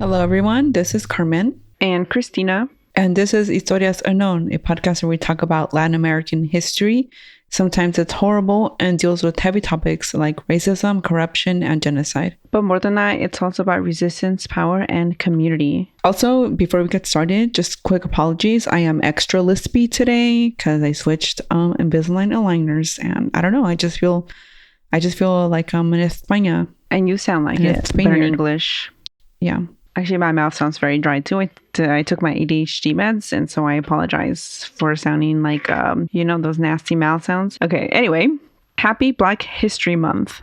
Hello, everyone. This is Carmen. And Christina. And this is Historias Unknown, a podcast where we talk about Latin American history. Sometimes it's horrible and deals with heavy topics like racism, corruption, and genocide. But more than that, it's also about resistance, power, and community. Also, before we get started, just quick apologies. I am extra lispy today because I switched Invisalign aligners, and I don't know. I just feel like I'm in España. And you sound like it, but in English. Yeah. Actually, my mouth sounds very dry too. I took my ADHD meds, and so I apologize for sounding like, those nasty mouth sounds. Okay, anyway, happy Black History Month.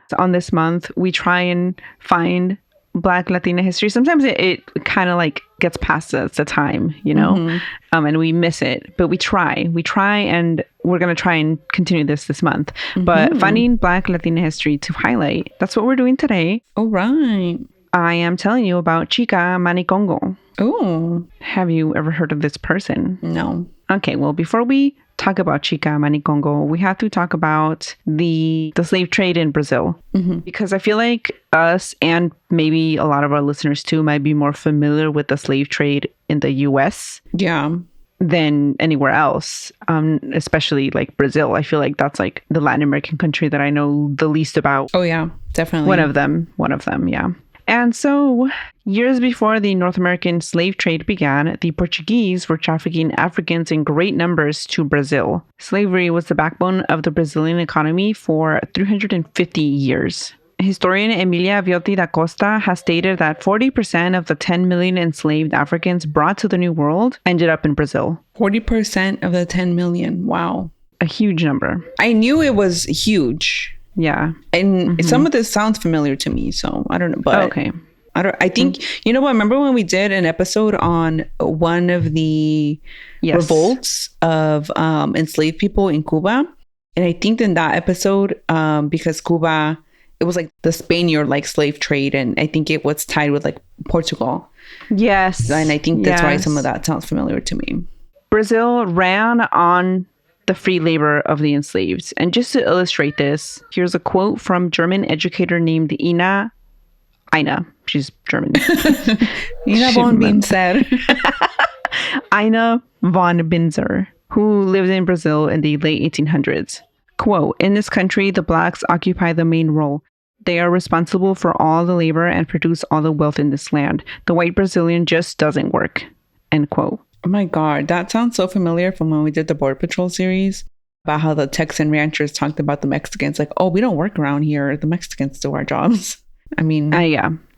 So on this month, we try and find Black Latina history. Sometimes it kind of like gets past us the time, and we miss it. But we try, and we're going to try and continue this month. Mm-hmm. But finding Black Latina history to highlight, that's what we're doing today. All right. I am telling you about Xica Manicongo. Oh. Have you ever heard of this person? No. Okay, well, before we talk about Xica Manicongo, we have to talk about the slave trade in Brazil. Mm-hmm. Because I feel like us and maybe a lot of our listeners too might be more familiar with the slave trade in the U.S. Yeah. Than anywhere else, especially like Brazil. I feel like that's like the Latin American country that I know the least about. Oh, yeah, definitely. One of them, yeah. And so, years before the North American slave trade began, the Portuguese were trafficking Africans in great numbers to Brazil. Slavery was the backbone of the Brazilian economy for 350 years. Historian Emilia Viotti da Costa has stated that 40% of the 10 million enslaved Africans brought to the New World ended up in Brazil. 40% of the 10 million. Wow. A huge number. I knew it was huge. Yeah. And some of this sounds familiar to me, so I don't know. But okay. I think, you know what? Remember when we did an episode on one of the revolts of enslaved people in Cuba? And I think in that episode, because Cuba, it was like the Spaniard like slave trade. And I think it was tied with like Portugal. Yes. And I think that's why some of that sounds familiar to me. Brazil ran on the free labor of the enslaved. And just to illustrate this, here's a quote from German educator named Ina. She's German. Ina von Binzer. Ina von Binzer, who lived in Brazil in the late 1800s. Quote, "In this country, the blacks occupy the main role. They are responsible for all the labor and produce all the wealth in this land. The white Brazilian just doesn't work." End quote. Oh my God, that sounds so familiar from when we did the Border Patrol series about how the Texan ranchers talked about the Mexicans. Like, oh, we don't work around here. The Mexicans do our jobs. I mean.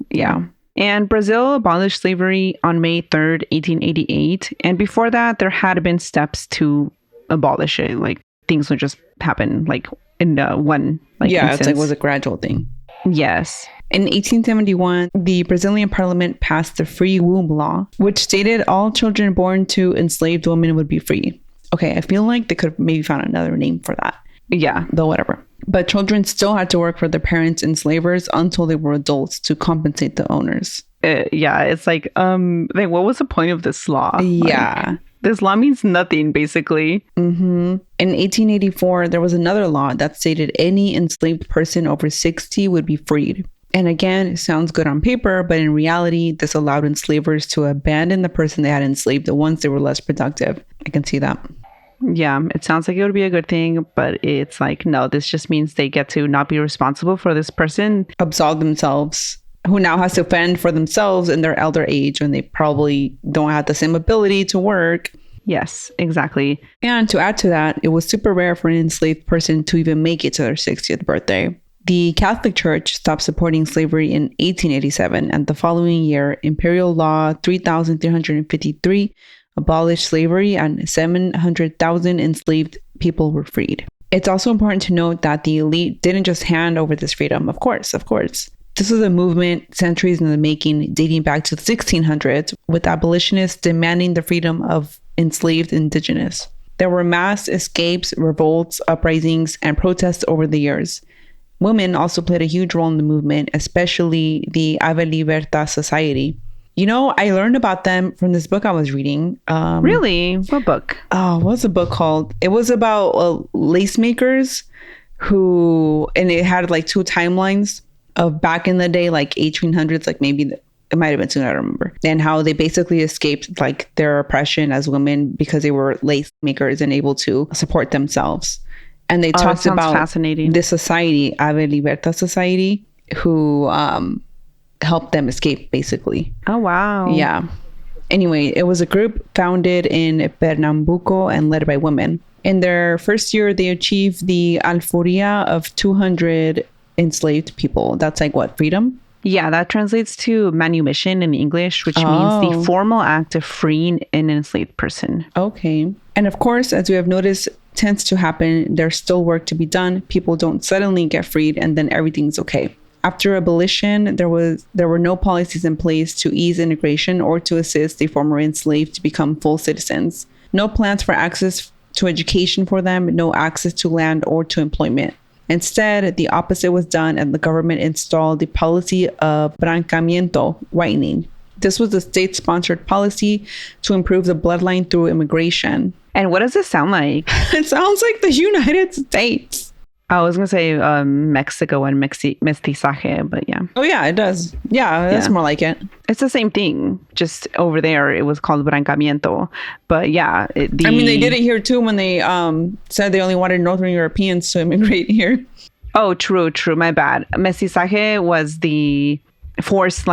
Yeah. And Brazil abolished slavery on May 3rd, 1888. And before that, there had been steps to abolish it. Like, things would just happen, like, in one instance. It's like, was a gradual thing. Yes. In 1871, the Brazilian parliament passed the Free Womb Law, which stated all children born to enslaved women would be free. Okay, I feel like they could have maybe found another name for that. Yeah. Though whatever. But children still had to work for their parents and enslavers until they were adults to compensate the owners. It's like, what was the point of this law? Yeah. Like, this law means nothing, basically. Mm-hmm. In 1884, there was another law that stated any enslaved person over 60 would be freed. And again, it sounds good on paper, but in reality, this allowed enslavers to abandon the person they had enslaved once they were less productive. I can see that. Yeah, it sounds like it would be a good thing, but it's like, no, this just means they get to not be responsible for this person. Absolve themselves, who now has to fend for themselves in their elder age when they probably don't have the same ability to work. Yes, exactly. And to add to that, it was super rare for an enslaved person to even make it to their 60th birthday. The Catholic Church stopped supporting slavery in 1887, and the following year, Imperial Law 3353 abolished slavery and 700,000 enslaved people were freed. It's also important to note that the elite didn't just hand over this freedom, of course. This was a movement centuries in the making, dating back to the 1600s, with abolitionists demanding the freedom of enslaved indigenous. There were mass escapes, revolts, uprisings, and protests over the years. Women also played a huge role in the movement, especially the Ave Libertas Society. You know, I learned about them from this book I was reading. Really? What book? Oh, what's the book called? It was about lace makers and it had like two timelines of back in the day, like 1800s, like maybe It might have been soon, I don't remember. And how they basically escaped like their oppression as women because they were lace makers and able to support themselves. And they talked about fascinating. this society, Ave Liberta Society, who helped them escape, basically. Oh, wow. Yeah. Anyway, it was a group founded in Pernambuco and led by women. In their first year, they achieved the alforria of 200 enslaved people. That's like what, freedom? Yeah, that translates to manumission in English, which means the formal act of freeing an enslaved person. Okay. And of course, as we have noticed, tends to happen, there's still work to be done. People don't suddenly get freed and then everything's okay. After abolition, there were no policies in place to ease integration or to assist the former enslaved to become full citizens. No plans for access to education for them, no access to land or to employment. Instead, the opposite was done and the government installed the policy of branqueamiento, whitening. This was a state-sponsored policy to improve the bloodline through immigration. And what does this sound like? It sounds like the United States. I was going to say Mexico and mestizaje, but yeah. Oh, yeah, it does. Yeah, that's more like it. It's the same thing. Just over there, it was called branqueamiento. But yeah. I mean, they did it here too when they said they only wanted Northern Europeans to immigrate here. Oh, true. My bad. Mestizaje was the forced,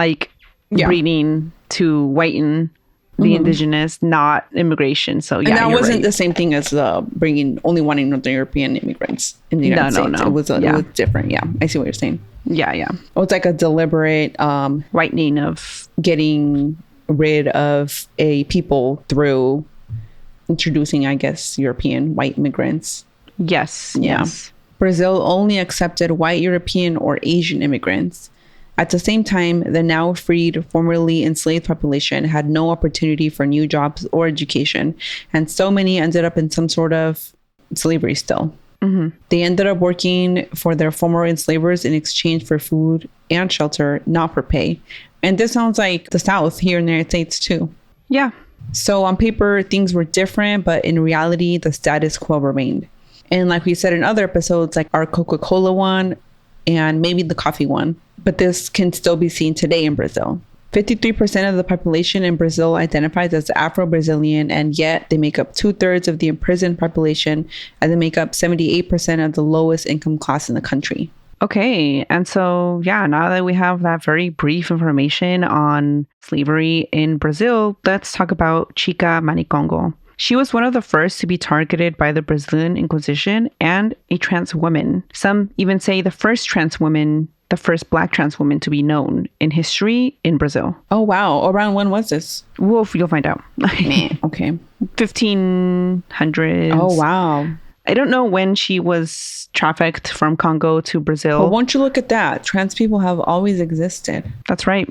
breeding to whiten the indigenous, not immigration. So yeah, and that wasn't the same thing as only wanting Northern European immigrants in the United States. No. It was different. Yeah, I see what you're saying. Yeah. Oh, it's like a deliberate whitening of getting rid of a people through introducing, I guess, European white immigrants. Yes. Yeah. Yes. Brazil only accepted white European or Asian immigrants. At the same time, the now freed, formerly enslaved population had no opportunity for new jobs or education, and so many ended up in some sort of slavery still. Mm-hmm. They ended up working for their former enslavers in exchange for food and shelter, not for pay. And this sounds like the South here in the United States too. Yeah. So on paper, things were different, but in reality, the status quo remained. And like we said in other episodes, like our Coca-Cola one, and maybe the coffee one. But this can still be seen today in Brazil. 53% of the population in Brazil identifies as Afro-Brazilian, and yet they make up 2/3 of the imprisoned population, and they make up 78% of the lowest income class in the country. Okay. And so, yeah, now that we have that very brief information on slavery in Brazil, let's talk about Xica Manicongo. She was one of the first to be targeted by the Brazilian Inquisition and a trans woman. Some even say the first trans woman, the first Black trans woman to be known in history in Brazil. Oh, wow. Around when was this? You'll find out. Okay. 1500s. Oh, wow. I don't know when she was trafficked from Congo to Brazil. Well, won't you look at that? Trans people have always existed. That's right.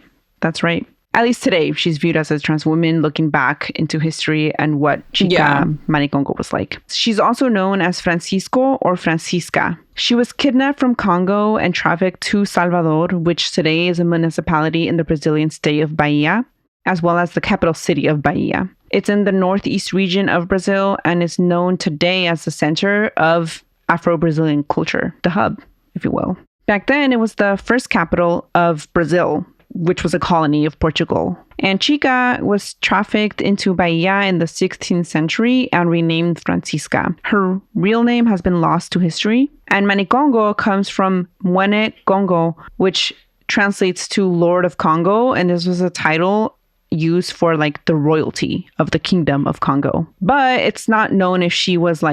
At least today, she's viewed as a trans woman looking back into history and what Xica Manicongo was like. She's also known as Franscisco or Fransisca. She was kidnapped from Congo and trafficked to Salvador, which today is a municipality in the Brazilian state of Bahia, as well as the capital city of Bahia. It's in the northeast region of Brazil and is known today as the center of Afro-Brazilian culture, the hub, if you will. Back then, it was the first capital of Brazil, which was a colony of Portugal. And Xica was trafficked into Bahia in the 16th century and renamed Fransisca. Her real name has been lost to history. And Manicongo comes from Mwene Congo, which translates to Lord of Congo. And this was a title used for the royalty of the Kingdom of Congo. But it's not known if she was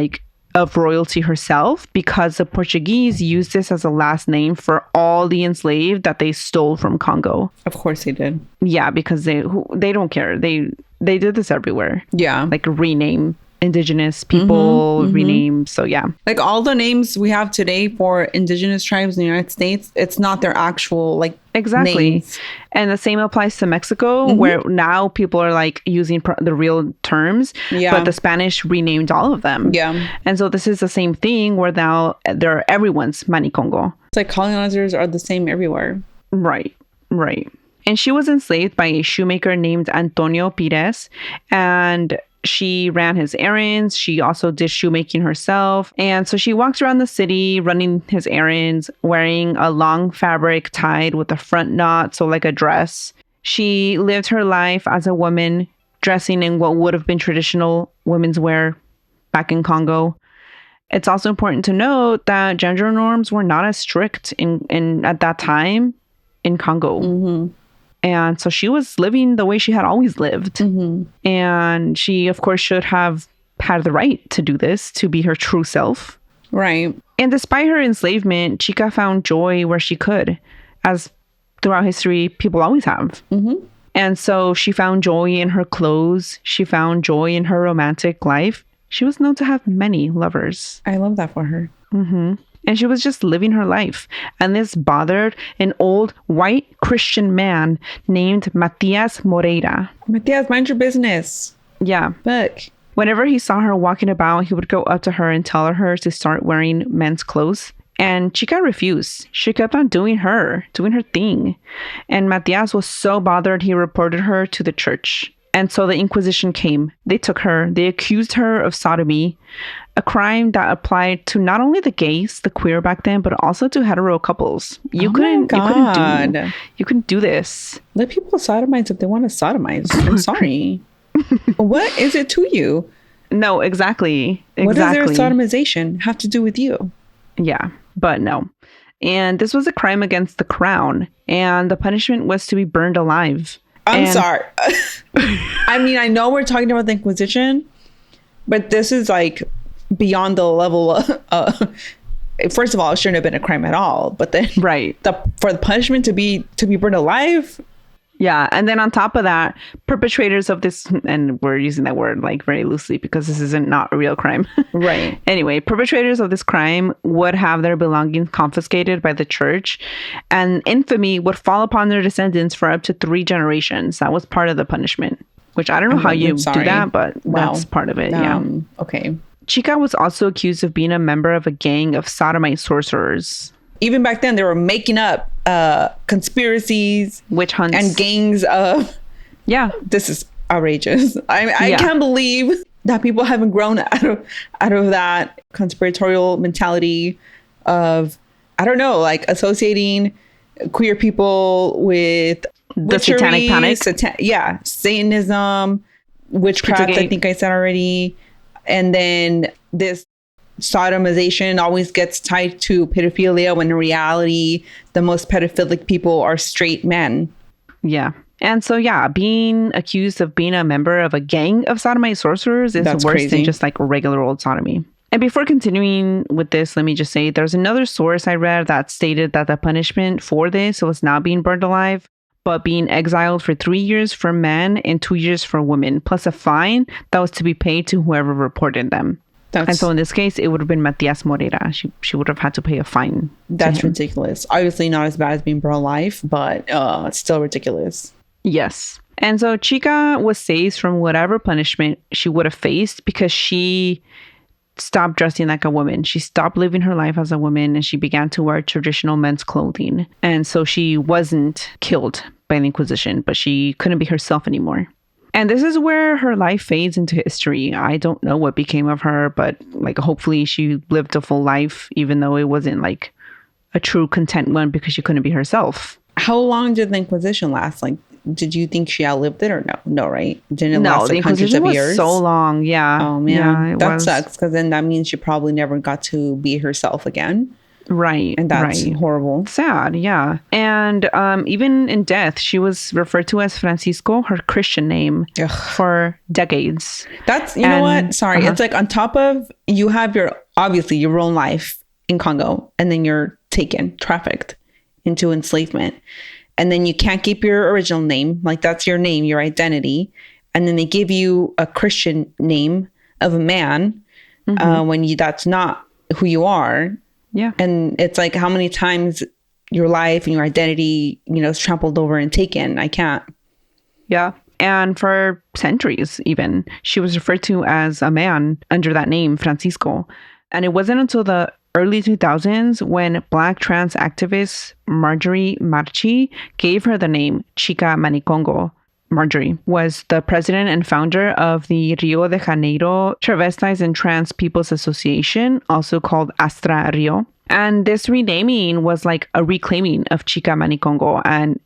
of royalty herself, because the Portuguese used this as a last name for all the enslaved that they stole from Congo. Of course they did. Yeah, because they don't care. They did this everywhere. Yeah. Rename indigenous people, rename. So yeah. All the names we have today for indigenous tribes in the United States, it's not their actual exactly names. And the same applies to Mexico, where now people are using the real terms, but the Spanish renamed all of them. Yeah. And so this is the same thing where now they're everyone's Manicongo. It's colonizers are the same everywhere. Right. And she was enslaved by a shoemaker named Antonio Pires, and she ran his errands. She also did shoemaking herself. And so she walks around the city running his errands, wearing a long fabric tied with a front knot, so like a dress. She lived her life as a woman, dressing in what would have been traditional women's wear back in Congo. It's also important to note that gender norms were not as strict in at that time in Congo. Mm-hmm. And so she was living the way she had always lived. Mm-hmm. And she, of course, should have had the right to do this, to be her true self. Right. And despite her enslavement, Xica found joy where she could, as throughout history, people always have. Mm-hmm. And so she found joy in her clothes. She found joy in her romantic life. She was known to have many lovers. I love that for her. Mm-hmm. And she was just living her life. And this bothered an old white Christian man named Matias Moreira. Matias, mind your business. Yeah. Look. Whenever he saw her walking about, he would go up to her and tell her to start wearing men's clothes. And Xica refused. She kept on doing her thing. And Matias was so bothered, he reported her to the church. And so the Inquisition came. They took her. They accused her of sodomy, a crime that applied to not only the gays, the queer back then, but also to hetero couples. You couldn't do this. Let people sodomize if they want to sodomize. I'm sorry. What is it to you? No, exactly. What does their sodomization have to do with you? Yeah, but no. And this was a crime against the crown, and the punishment was to be burned alive. I'm sorry. I mean, I know we're talking about the Inquisition, but this is like beyond the level of, first of all, it shouldn't have been a crime at all. But then right. For the punishment to be burned alive. Yeah. And then on top of that, perpetrators of this, and we're using that word like very loosely because this isn't not a real crime. Right. Anyway, perpetrators of this crime would have their belongings confiscated by the church, and infamy would fall upon their descendants for up to 3 generations. That was part of the punishment, which I don't know how you do that, but that's part of it. Yeah. Okay. Xica was also accused of being a member of a gang of sodomite sorcerers. Even back then, they were making up conspiracies, witch hunts, and gangs of. Yeah, this is outrageous. I can't believe that people haven't grown out of that conspiratorial mentality of, I don't know, like associating queer people with the satanic panic. Satanism, witchcraft. I think I said already, and then this sodomization always gets tied to pedophilia, when in reality the most pedophilic people are straight men. Yeah. And so, yeah, being accused of being a member of a gang of sodomite sorcerers is worse than just like regular old sodomy. And before continuing with this, let me just say there's another source I read that stated that the punishment for this was not being burned alive, but being exiled for 3 years for men and 2 years for women, plus a fine that was to be paid to whoever reported them. And so in this case, it would have been Matias Moreira. She would have had to pay a fine. That's ridiculous. Obviously not as bad as being burned alive, but it's still ridiculous. Yes. And so Xica was saved from whatever punishment she would have faced because she stopped dressing like a woman. She stopped living her life as a woman, and she began to wear traditional men's clothing. And so she wasn't killed by the Inquisition, but she couldn't be herself anymore. And this is where her life fades into history. I don't know what became of her, but like hopefully she lived a full life, even though it wasn't like a true content one because she couldn't be herself. How long did the Inquisition last? Like, did you think she outlived it or no? No, right? Didn't it last like hundreds of years? So long, yeah. Oh man, that sucks, because then that means she probably never got to be herself again. Right. And that's horrible. Sad, yeah. And even in death, she was referred to as Franscisco, her Christian name, for decades. That's, you know what? Sorry. It's like on top of, you have obviously your own life in Congo, and then you're trafficked into enslavement. And then you can't keep your original name. Like, that's your name, your identity. And then they give you a Christian name of a man when that's not who you are. Yeah. And it's like, how many times your life and your identity, is trampled over and taken. I can't. Yeah. And for centuries, even, she was referred to as a man under that name, Fransisco. And it wasn't until the early 2000s when Black trans activist Marjorie Marchi gave her the name Xica Manicongo. Marjorie was the president and founder of the Rio de Janeiro Travestis and Trans Peoples Association, also called Astra Rio. And this renaming was like a reclaiming of Xica Manicongo. And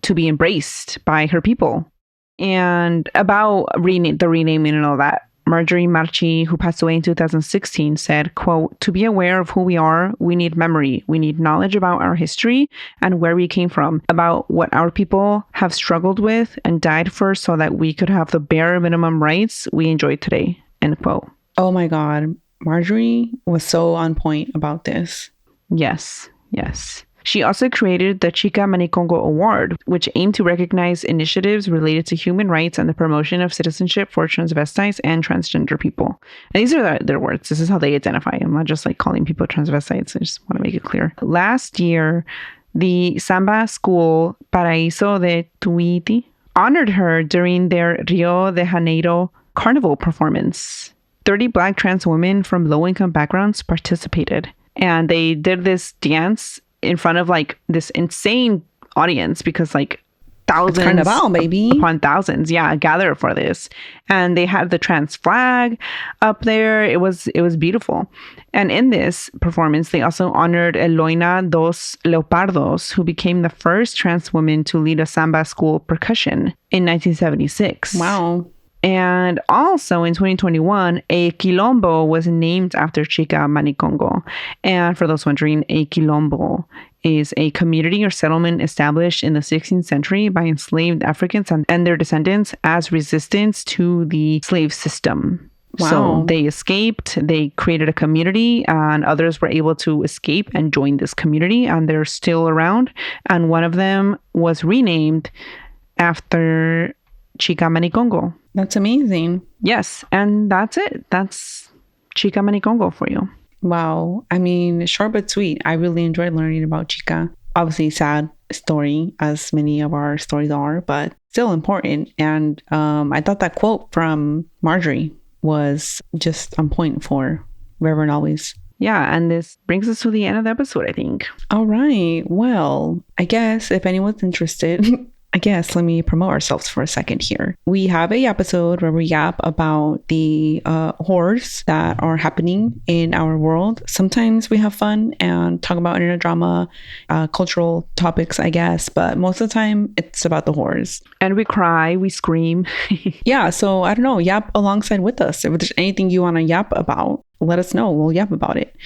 to be embraced by her people. And about the renaming and all that, Marjorie Marchi, who passed away in 2016, said, quote, "To be aware of who we are, we need memory. We need knowledge about our history and where we came from, about what our people have struggled with and died for so that we could have the bare minimum rights we enjoy today," end quote. Oh my God. Marjorie was so on point about this. Yes, yes. She also created the Xica Manicongo Award, which aimed to recognize initiatives related to human rights and the promotion of citizenship for transvestites and transgender people. And these are their words. This is how they identify. I'm not just like calling people transvestites. I just want to make it clear. Last year, the samba school Paraíso de Tuiuti honored her during their Rio de Janeiro carnival performance. 30 Black trans women from low-income backgrounds participated. And they did this dance in front of like this insane audience because like thousands Carnival, baby. upon thousands, gather for this. And they had the trans flag up there. It was beautiful. And in this performance, they also honored Eloina dos Leopardos, who became the first trans woman to lead a samba school percussion in 1976. Wow. And also in 2021, a quilombo was named after Xica Manicongo. And for those wondering, a quilombo is a community or settlement established in the 16th century by enslaved Africans and their descendants as resistance to the slave system. Wow. So they escaped, they created a community, and others were able to escape and join this community, and they're still around. And one of them was renamed after Xica Manicongo. That's amazing. Yes, and that's it. That's Xica Manicongo for you. Wow. I mean, short but sweet. I really enjoyed learning about Xica. Obviously, sad story, as many of our stories are, but still important. And I thought that quote from Marjorie was just on point for Reverend Always. Yeah, and this brings us to the end of the episode, I think. All right. Well, I guess if anyone's interested... let me promote ourselves for a second here. We have a episode where we yap about the horrors that are happening in our world. Sometimes we have fun and talk about internet drama, cultural topics, I guess, but most of the time it's about the horrors. And we cry, we scream. Yeah, so I don't know, yap alongside with us. If there's anything you want to yap about, let us know. We'll yap about it.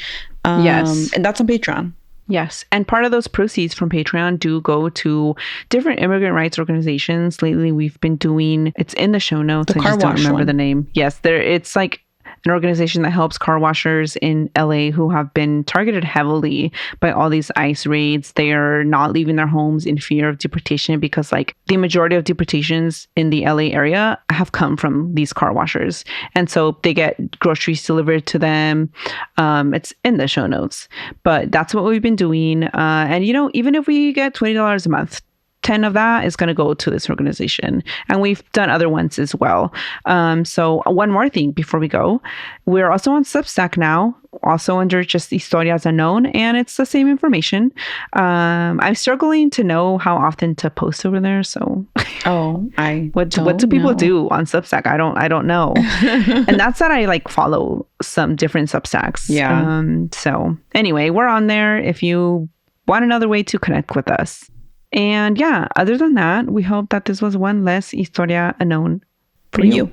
Yes. And that's on Patreon. Yes. And part of those proceeds from Patreon do go to different immigrant rights organizations. Lately, we've been doing, it's in the show notes. The I car just don't wash remember one. the name. Yes. It's like an organization that helps car washers in LA who have been targeted heavily by all these ICE raids. They are not leaving their homes in fear of deportation because like the majority of deportations in the LA area have come from these car washers. And so they get groceries delivered to them. It's in the show notes, but that's what we've been doing. And, you know, even if we get $20 a month, 10 of that is going to go to this organization. And we've done other ones as well. So one more thing before we go. We're also on Substack now, also under just Historias Unknown, and it's the same information. I'm struggling to know how often to post over there. So what do people do on Substack? I don't know. And that's that I like follow some different Substacks. Yeah. So anyway, we're on there if you want another way to connect with us. And yeah, other than that, we hope that this was one less Historia Unknown for you.